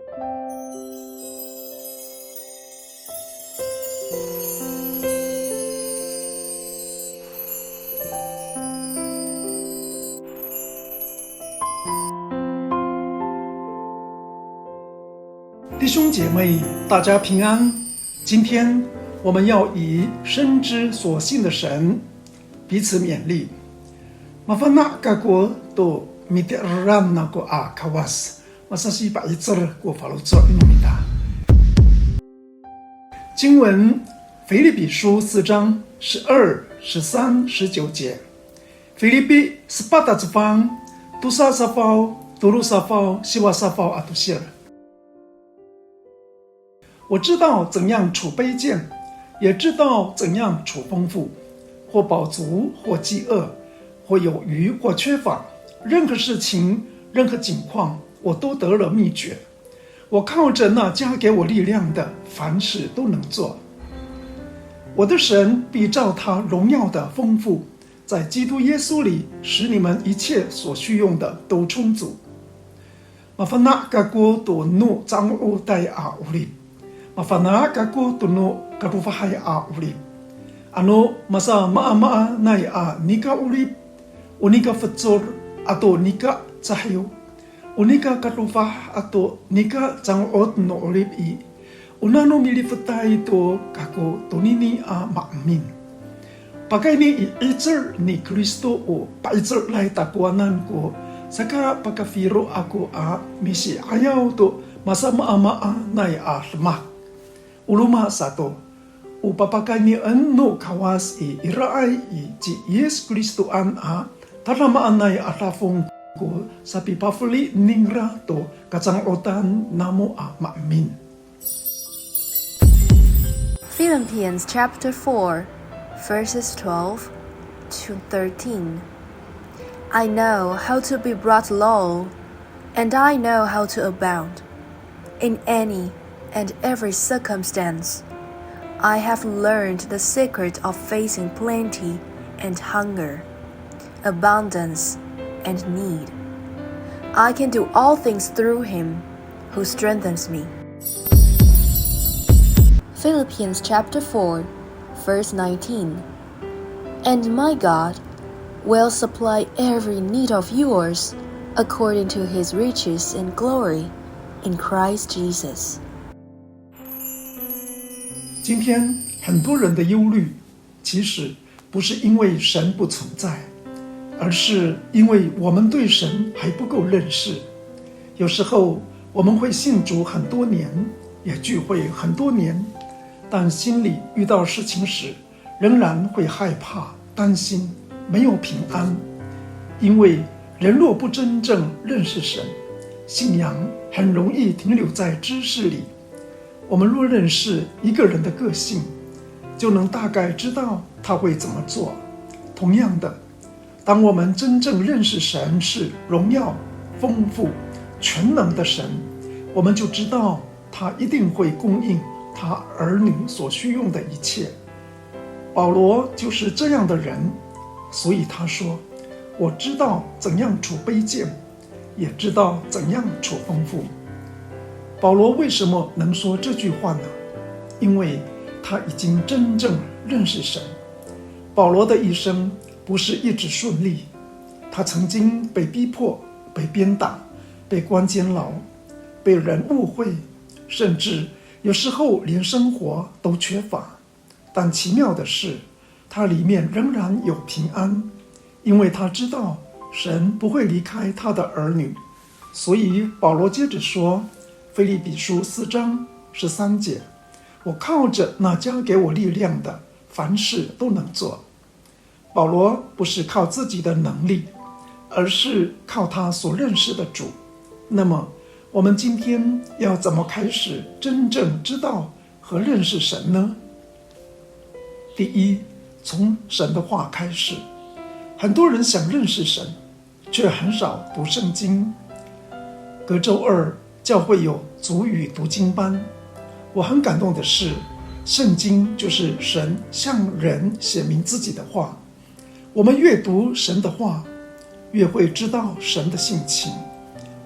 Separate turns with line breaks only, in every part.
弟兄姐妹，大家平安。今天我们要以深知所信的神彼此勉励。Mafana都米德ran那个啊卡瓦斯，马萨西把一字过法罗做伊诺米达。经文腓立比书4章12、13、19节。腓立比18之方，杜萨萨方、杜鲁萨方、西瓦萨方阿杜希尔。我知道怎样处卑贱，也知道怎样处丰富，或饱足，或饥饿，或有余，或缺乏。任何事情，任何境况，我都得了秘诀。我靠着那加给我力量的，凡事都能做。我的神必照他荣耀的丰富，在基督耶稣里，使你们一切所需用的都充足。Mafana kaku tu nu cang u tai a uli. Mafana kaku tu nu karufahai a uli. Ano masa maa nai a nika uli, unika fatsor atau nika cahyo, unika karufah atau nika cang ot no uli i. Unano milifatai to kaku tunini a maamin. Pakai ni iicer ni Kristo o paicer lai takuanan ko. Saka pakafiro ako a misi ayaw to masa maa nai a lemak. Uluma sato. Upapakai ni no kawas i iraay i ji Yes Kristo an a taramaan nai a rafong ko sa pipafuli ningra to kacang-otan namo a maamin.
Philippians chapter 4, verses 12 to 13. I know how to be brought low, and I know how to abound. In any and every circumstance, I have learned the secret of facing plenty and hunger, abundance and need. I can do all things through him who strengthens me. Philippians chapter 4, verse 19. And my God will supply every need of yours according to his riches in glory in Christ Jesus.
今天很多人的忧虑，其实不是因为神不存在，而是因为我们对神还不够认识。有时候我们会信主很多年，也聚会很多年，但心里遇到事情时，仍然会害怕、担心，没有平安。因为人若不真正认识神，信仰很容易停留在知识里。我们若认识一个人的个性，就能大概知道他会怎么做。同样的，当我们真正认识神是荣耀、丰富、全能的神，我们就知道他一定会供应他儿女所需用的一切。保罗就是这样的人，所以他说，我知道怎样处卑贱，也知道怎样处丰富。保罗为什么能说这句话呢？因为他已经真正认识神。保罗的一生不是一直顺利，他曾经被逼迫、被鞭打、被关监牢、被人误会，甚至有时候连生活都缺乏。但奇妙的是，他里面仍然有平安，因为他知道神不会离开他的儿女。所以保罗接着说，腓立比书4章13节，我靠着那加给我力量的，凡事都能做。保罗不是靠自己的能力，而是靠他所认识的主。那么我们今天要怎么开始真正知道和认识神呢？第一，从神的话开始。很多人想认识神，却很少读圣经。隔周二教会有族语读经班，我很感动的是，圣经就是神向人写明自己的话。我们越读神的话，越会知道神的性情。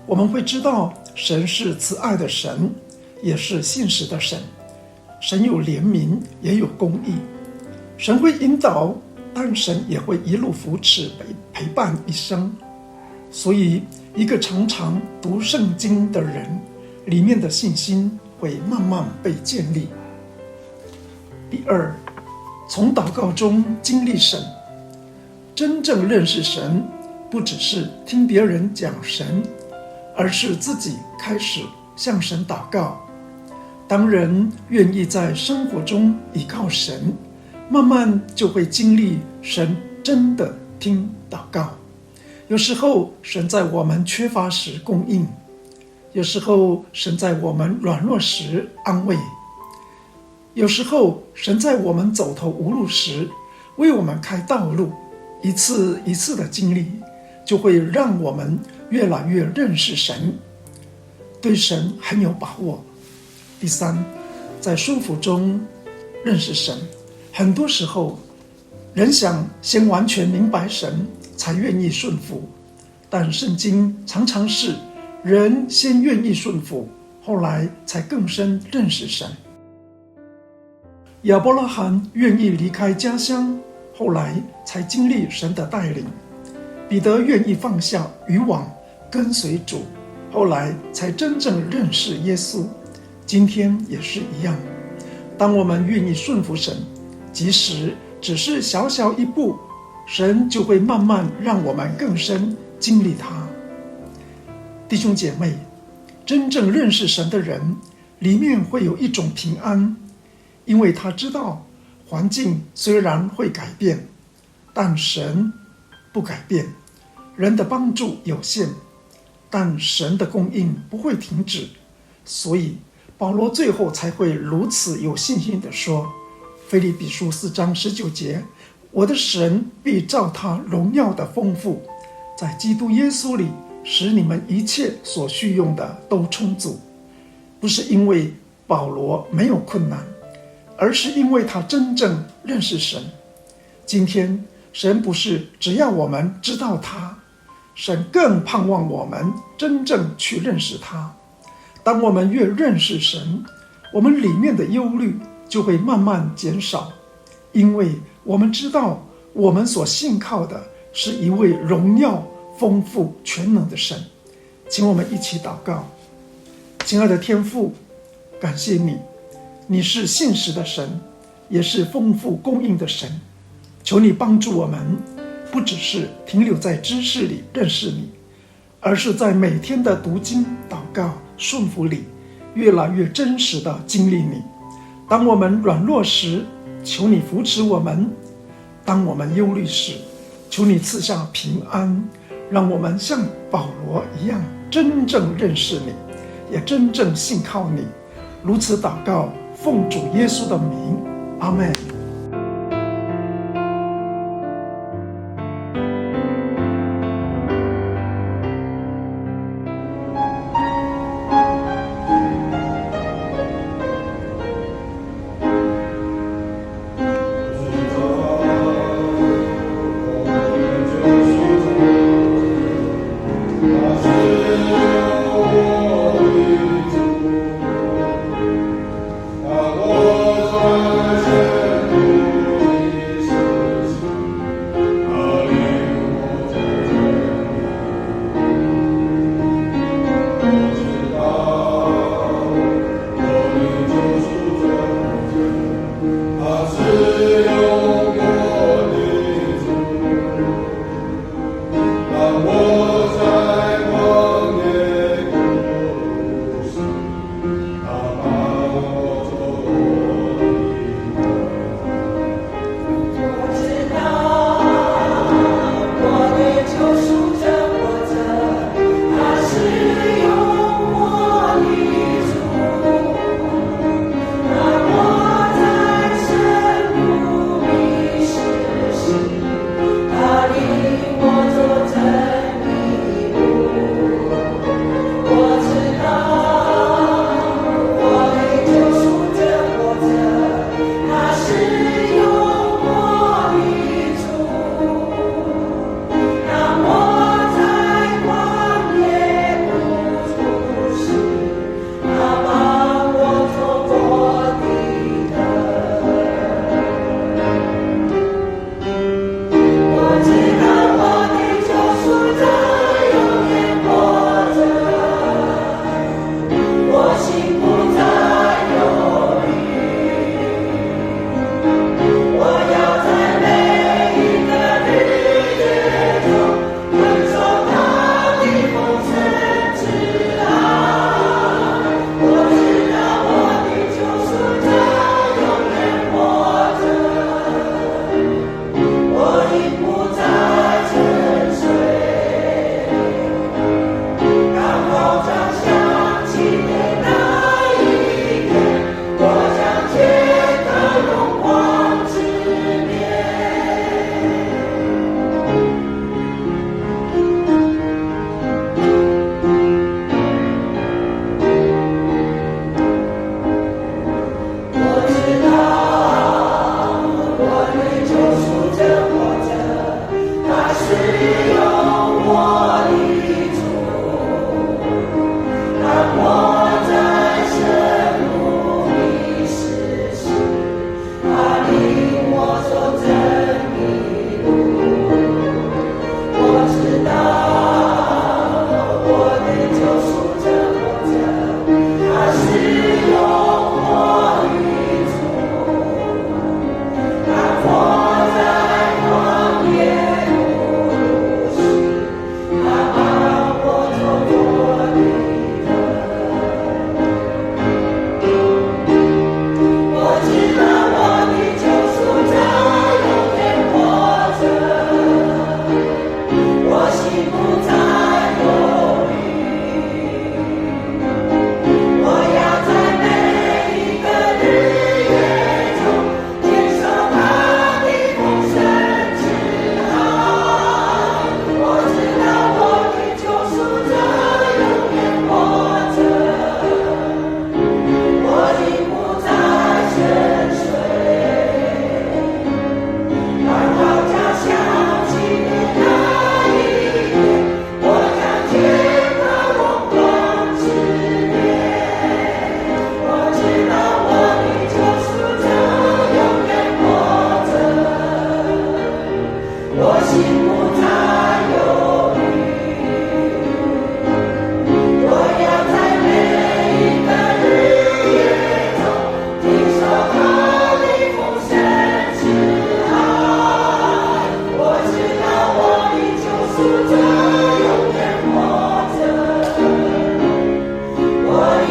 我们会知道神是慈爱的神，也是信实的神。神有怜悯，也有公义。神会引导，但神也会一路扶持陪伴一生。所以一个常常读圣经的人，里面的信心会慢慢被建立。第二，从祷告中经历神。真正认识神，不只是听别人讲神，而是自己开始向神祷告。当人愿意在生活中依靠神，慢慢就会经历神真的听祷告。有时候神在我们缺乏时供应，有时候神在我们软弱时安慰，有时候神在我们走投无路时为我们开道路。一次一次的经历，就会让我们越来越认识神，对神很有把握。第三，在顺服中认识神。很多时候，人想先完全明白神，才愿意顺服，但圣经常常是人先愿意顺服，后来才更深认识神。亚伯拉罕愿意离开家乡，后来才经历神的带领。彼得愿意放下渔网跟随主，后来才真正认识耶稣。今天也是一样，当我们愿意顺服神，即使只是小小一步，神就会慢慢让我们更深经历他。弟兄姐妹，真正认识神的人，里面会有一种平安，因为他知道环境虽然会改变，但神不改变。人的帮助有限，但神的供应不会停止。所以保罗最后才会如此有信心地说，腓立比书4章19节，我的神必照他荣耀的丰富，在基督耶稣里使你们一切所需用的都充足。不是因为保罗没有困难，而是因为他真正认识神。今天神不是只要我们知道他，神更盼望我们真正去认识他。当我们越认识神，我们里面的忧虑就会慢慢减少，因为我们知道我们所信靠的是一位荣耀、丰富、全能的神。请我们一起祷告。亲爱的天父，感谢你，你是信实的神，也是丰富供应的神。求你帮助我们，不只是停留在知识里认识你，而是在每天的读经、祷告、顺服里，越来越真实的经历你。当我们软弱时，求你扶持我们；当我们忧虑时，求你赐下平安，让我们像保罗一样，真正认识你，也真正信靠你。如此祷告，奉主耶稣的名，阿们。
我在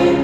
in